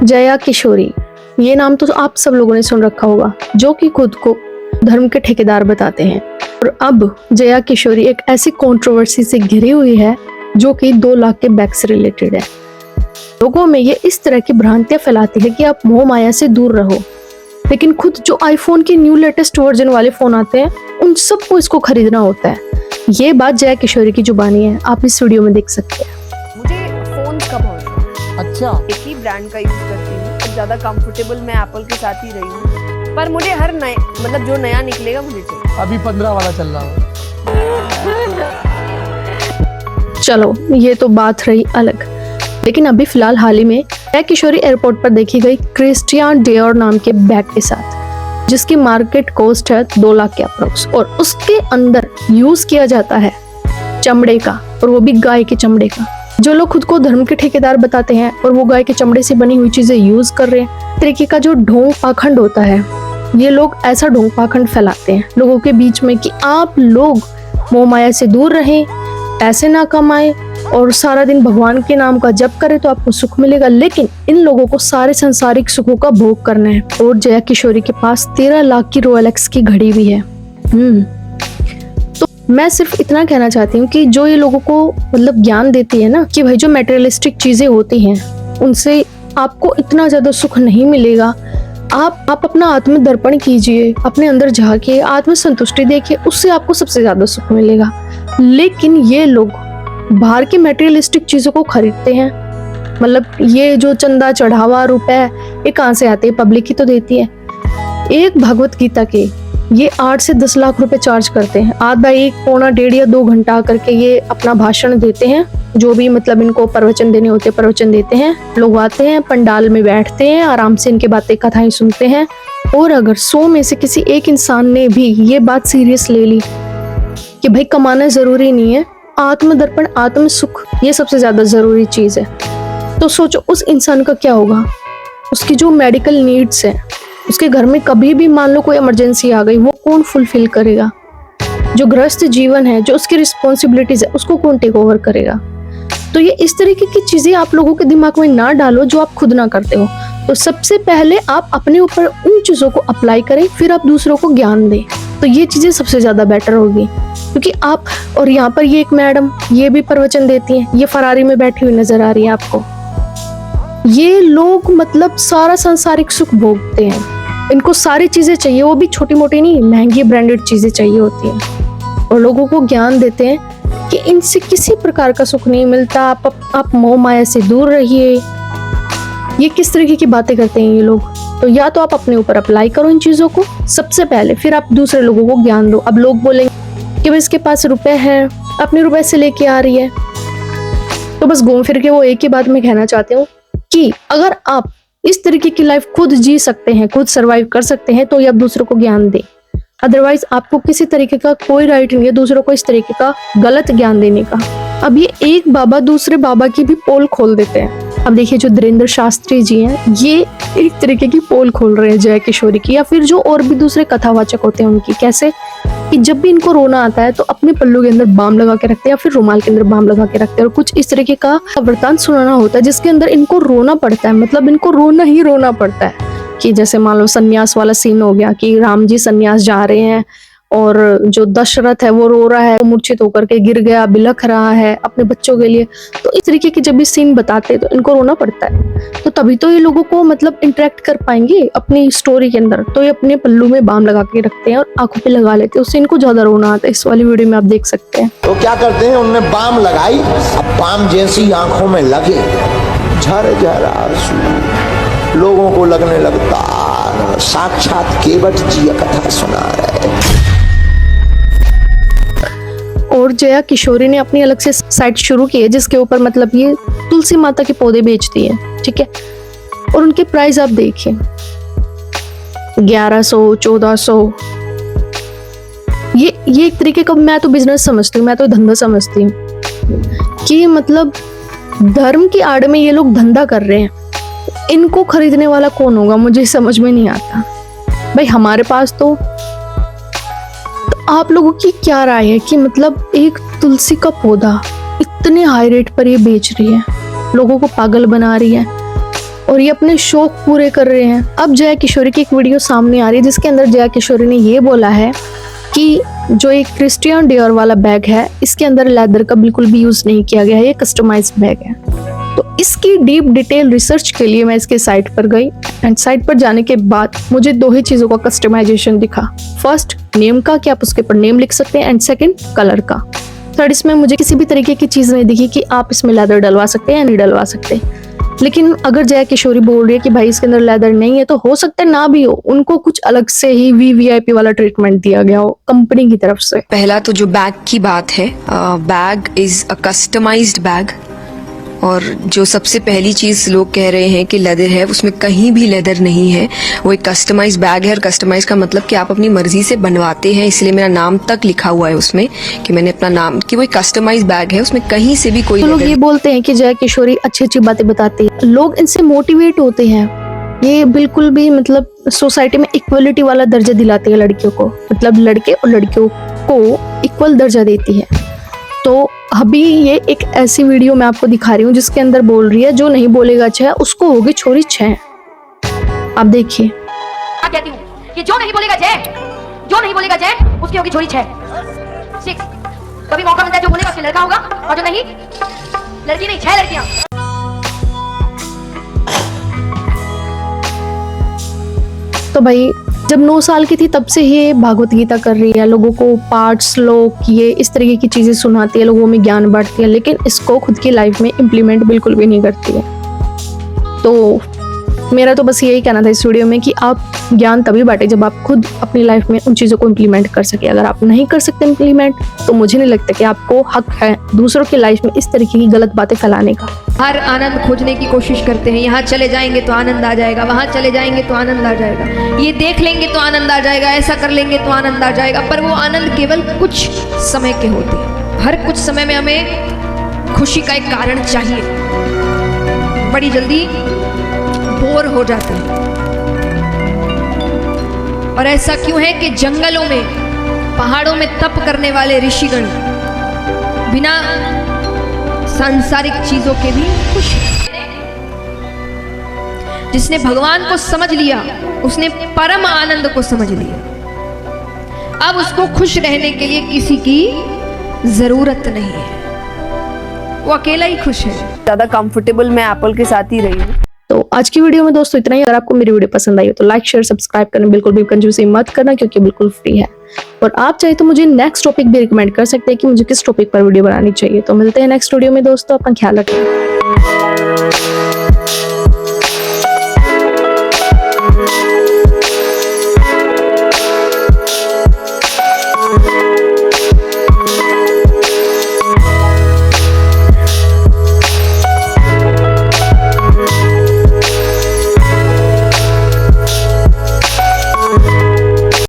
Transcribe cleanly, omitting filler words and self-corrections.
जया किशोरी, ये नाम तो आप सब लोगों ने सुन रखा होगा, जो कि खुद को धर्म के ठेकेदार बताते हैं। और अब जया किशोरी एक ऐसी कंट्रोवर्सी से घिरी हुई है जो कि 2 लाख के बैग से रिलेटेड है। लोगों में ये इस तरह की भ्रांतियां फैलाती है कि आप मोह माया से दूर रहो, लेकिन खुद जो आईफोन के न्यू लेटेस्ट वर्जन वाले फोन आते हैं उन सबको इसको खरीदना होता है। ये बात जया किशोरी की जुबानी है, आप इस वीडियो में देख सकते हैं। मुझे फोन का बहुत शौक है। अच्छा, एक ही ब्रांड का यूज करती हूँ, तो ज्यादा कंफर्टेबल मैं एप्पल के साथ ही रही हूँ, पर मुझे हर नए मतलब जो नया निकलेगा मुझे चाहिए। अभी 15 वाला चल रहा है। चलो ये तो बात रही अलग, लेकिन अभी फिलहाल हाल ही में जया किशोरी एयरपोर्ट पर देखी गई क्रिस्टियान डियोर नाम के बैग के साथ, जिसकी मार्केट कॉस्ट है 2 लाख के अप्रोक्स, और उसके अंदर यूज किया जाता है चमड़े का, और वो भी गाय के चमड़े का। जो लोग खुद को धर्म के ठेकेदार बताते हैं और वो गाय के चमड़े से बनी हुई चीजें यूज कर रहे हैं, तरीके का जो ढोंग पाखंड होता है, ये लोग ऐसा ढोंग पाखंड फैलाते हैं लोगों के बीच में कि आप लोग मोह माया से दूर रहें, पैसे ना कमाएं और सारा दिन भगवान के नाम का जप करें तो आपको सुख मिलेगा। लेकिन इन लोगों को सारे संसारिक सुखों का भोग करना है। और जया किशोरी के पास 13 लाख की रोलेक्स की घड़ी भी है। तो मैं सिर्फ इतना कहना चाहती हूँ कि जो ये लोगों को मतलब ज्ञान देती है ना कि भाई जो मटेरियलिस्टिक चीजें होती हैं उनसे आपको इतना ज्यादा सुख नहीं मिलेगा। आप अपना आत्म दर्पण कीजिए, अपने अंदर झांकिए, आत्म संतुष्टि देखिए, उससे आपको सबसे ज्यादा सुख मिलेगा। लेकिन ये लोग बाहर की मटेरियलिस्टिक चीजों को खरीदते हैं। मतलब ये जो चंदा चढ़ावा रुपए ये कहाँ से आते हैं? पब्लिक ही तो देती है। एक भगवत गीता के ये 8 से 10 लाख रुपए चार्ज करते हैं। आधा 1 पौना 1.5 या 2 घंटा करके ये अपना भाषण देते हैं। जो भी मतलब इनको प्रवचन देने होते हैं प्रवचन देते हैं। लोग आते हैं, पंडाल में बैठते हैं, आराम से इनके बातें कथाएं सुनते हैं। और अगर 100 में से किसी एक इंसान ने भी ये बात सीरियस ले ली कि भाई कमाना जरूरी नहीं है, आत्मदर्पण आत्म सुख ये सबसे ज्यादा जरूरी चीज है, तो सोचो उस इंसान का क्या होगा। उसकी जो मेडिकल नीड्स है, उसके घर में कभी भी मान लो कोई इमरजेंसी आ गई, वो कौन फुलफिल करेगा? जो गृहस्थ जीवन है, जो उसकी रिस्पॉन्सिबिलिटीज है, उसको कौन टेक ओवर करेगा? तो ये इस तरीके की चीजें आप लोगों के दिमाग में ना डालो जो आप खुद ना करते हो। तो सबसे पहले आप अपने ऊपर उन चीजों को अप्लाई करें, फिर आप दूसरों को ज्ञान दें। तो ये चीजें सबसे ज्यादा बेटर होगी। क्योंकि आप और यहाँ पर ये एक मैडम ये भी प्रवचन देती हैं, ये फरारी में बैठी हुई नजर आ रही है आपको। ये लोग मतलब सारा सांसारिक सुख भोगते हैं, इनको सारी चीजें चाहिए, वो भी छोटी मोटी नहीं, महंगी ब्रांडेड चीजें चाहिए होती हैं। और लोगों को ज्ञान देते हैं कि इनसे किसी प्रकार का सुख नहीं मिलता, आप मोह माया से दूर रहिए। ये किस तरीके की बातें करते हैं ये लोग? तो या तो आप अपने ऊपर अप्लाई करो इन चीजों को सबसे पहले, फिर आप दूसरे लोगों को ज्ञान दो। अब लोग बोलेंगे कि भाई इसके पास रुपए हैं, अपने रुपए से लेके आ रही है। तो बस घूम फिर के वो एक ही बात मैं कहना चाहती हूँ कि अगर आप इस तरीके की लाइफ खुद जी सकते हैं, खुद सरवाइव कर सकते हैं, तो ये आप दूसरों को ज्ञान दें। अदरवाइज आपको किसी तरीके का कोई राइट नहीं है दूसरों को इस तरीके का गलत ज्ञान देने का। अब ये एक बाबा दूसरे बाबा की भी पोल खोल देते हैं। अब देखिए जो धीरेन्द्र शास्त्री जी हैं, ये एक तरीके की पोल खोल रहे हैं जया किशोरी की, या फिर जो और भी दूसरे कथावाचक होते हैं उनकी। कैसे कि जब भी इनको रोना आता है तो अपने पल्लू के अंदर बाम लगा के रखते हैं या फिर रुमाल के अंदर बाम लगा के रखते हैं, और कुछ इस तरीके का वृतांत सुनाना होता है जिसके अंदर इनको रोना पड़ता है। मतलब इनको रोना ही रोना पड़ता है कि जैसे मान लो सन्यास वाला सीन हो गया कि राम जी सन्यास जा रहे हैं और जो दशरथ है वो रो रहा है, वो मूर्छित होकर के गिर गया, बिलख रहा है अपने बच्चों के लिए। तो इस तरीके के जब भी सीन बताते हैं तो इनको रोना पड़ता है। तो तभी तो ये लोगों को मतलब इंटरेक्ट कर पाएंगे अपनी स्टोरी के अंदर। तो ये अपने पल्लू में बाम लगा के रखते हैं और आंखों पे लगा लेते हैं, उससे इनको ज्यादा रोना आता है। इस वाली वीडियो में आप देख सकते हैं। तो क्या करते हैं, उनने बाम लगाई, अब बाम जैसी आंखों में लगे, झर झर आंसू लोगों को लगने लगता साक्षात केवट जी कथा सुना रहे। और जया किशोरी ने अपनी अलग से साइट शुरू की है जिसके ऊपर मतलब ये तुलसी माता के पौधे बेचती है, ठीक है। और उनके प्राइस आप देखिए 1100 1400। ये एक तरीके का मैं तो बिजनेस समझती हूँ, मैं तो धंधा समझती हूँ कि मतलब धर्म की आड़ में ये लोग धंधा कर रहे हैं। इनको खरीदने वाला कौन होगा मुझे समझ में नहीं आता। भाई हमारे पास तो आप लोगों की क्या राय है कि मतलब एक तुलसी का पौधा इतने हाई रेट पर ये बेच रही है, लोगों को पागल बना रही है। और ये अपने शौक पूरे कर रहे हैं। अब जया किशोरी की एक वीडियो सामने आ रही है जिसके अंदर जया किशोरी ने ये बोला है कि जो एक क्रिस्टियन डियोर वाला बैग है इसके अंदर लेदर का बिल्कुल भी यूज नहीं किया गया है, ये कस्टमाइज्ड बैग है। तो इसकी डीप डिटेल रिसर्च के लिए मैं इसके साइट पर गई एंड साइट पर जाने के बाद मुझे दो ही चीजों का कस्टमाइजेशन दिखा। फर्स्ट नेम का, कि आप उसके ऊपर नेम लिख सकते हैं, एंड सेकंड कलर का। थर्ड इसमें मुझे किसी भी तरीके की चीज नहीं दिखी कि आप इसमें लेदर डलवा सकते हैं या नहीं डलवा सकते। लेकिन अगर जया किशोरी बोल रही है कि भाई इसके अंदर लेदर नहीं है तो हो सकता है ना भी हो, उनको कुछ अलग से ही वीवीआईपी वाला ट्रीटमेंट दिया गया हो कंपनी की तरफ से। पहला तो जो बैग की बात है, bag is a customised bag, और जो सबसे पहली चीज लोग कह रहे हैं कि लेदर है, उसमें कहीं भी लेदर नहीं है। वो एक कस्टमाइज्ड बैग है, और कस्टमाइज का मतलब कि आप अपनी मर्जी से बनवाते हैं, इसलिए मेरा नाम तक लिखा हुआ है उसमें कि मैंने अपना नाम, कि वो एक कस्टमाइज्ड बैग है, उसमें कहीं से भी कोई तो लोग leather- ये बोलते हैं कि जया किशोरी अच्छी अच्छी बातें बताती है, लोग इनसे मोटिवेट होते हैं। ये बिल्कुल भी मतलब सोसाइटी में इक्वलिटी वाला दर्जा दिलाती है लड़कियों को, मतलब लड़के और लड़कियों को इक्वल दर्जा देती है। तो अभी ये एक ऐसी वीडियो मैं आपको दिखा रही हूँ जिसके अंदर बोल रही है जो नहीं बोलेगा 6 उसको होगी छोरी 6। आप देखिए। क्या कहती हूँ कि जो नहीं बोलेगा जय उसकी होगी छोरी 6। कभी मौका मिलता है जो बोलेगा उसके लड़का होगा, और जो नहीं, लड़की नहीं, 6 लड़कियां। तो भाई जब 9 साल की थी तब से ये भागवत गीता कर रही है, लोगों को पाठ श्लोक ये इस तरीके की चीजें सुनाती है, लोगों में ज्ञान बांटती है, लेकिन इसको खुद की लाइफ में इम्प्लीमेंट बिल्कुल भी नहीं करती है। तो मेरा तो बस यही कहना था इस वीडियो में कि आप ज्ञान तभी बांटे जब आप खुद अपनी लाइफ में उन चीज़ों को इम्प्लीमेंट कर सके। अगर आप नहीं कर सकते इम्प्लीमेंट तो मुझे नहीं लगता कि आपको हक है दूसरों की लाइफ में इस तरीके की गलत बातें फैलाने का। हर आनंद खोजने की कोशिश करते हैं, यहाँ चले जाएंगे तो आनंद आ जाएगा, वहाँ चले जाएंगे तो आनंद आ जाएगा, ये देख लेंगे तो आनंद आ जाएगा, ऐसा कर लेंगे तो आनंद आ जाएगा। पर वो आनंद केवल कुछ समय के होते हैं। हर कुछ समय में हमें खुशी का एक कारण चाहिए, बड़ी जल्दी बोर हो जाते हैं। और ऐसा क्यों है कि जंगलों में, पहाड़ों में तप करने वाले ऋषिगण बिना सांसारिक चीजों के भी खुश हैं। जिसने भगवान को समझ लिया उसने परम आनंद को समझ लिया। अब उसको खुश रहने के लिए किसी की जरूरत नहीं है, वो अकेला ही खुश है। ज्यादा कंफर्टेबल मैं एप्पल के साथ ही रही हूँ। तो आज की वीडियो में दोस्तों इतना ही। अगर आपको मेरी वीडियो पसंद आई हो तो लाइक शेयर सब्सक्राइब करना बिल्कुल भी कंजूसी मत करना, क्योंकि बिल्कुल फ्री है। और आप चाहे तो मुझे नेक्स्ट टॉपिक भी रिकमेंड कर सकते हैं कि मुझे किस टॉपिक पर वीडियो बनानी चाहिए। तो मिलते हैं नेक्स्ट वीडियो में दोस्तों, अपना ख्याल रखें।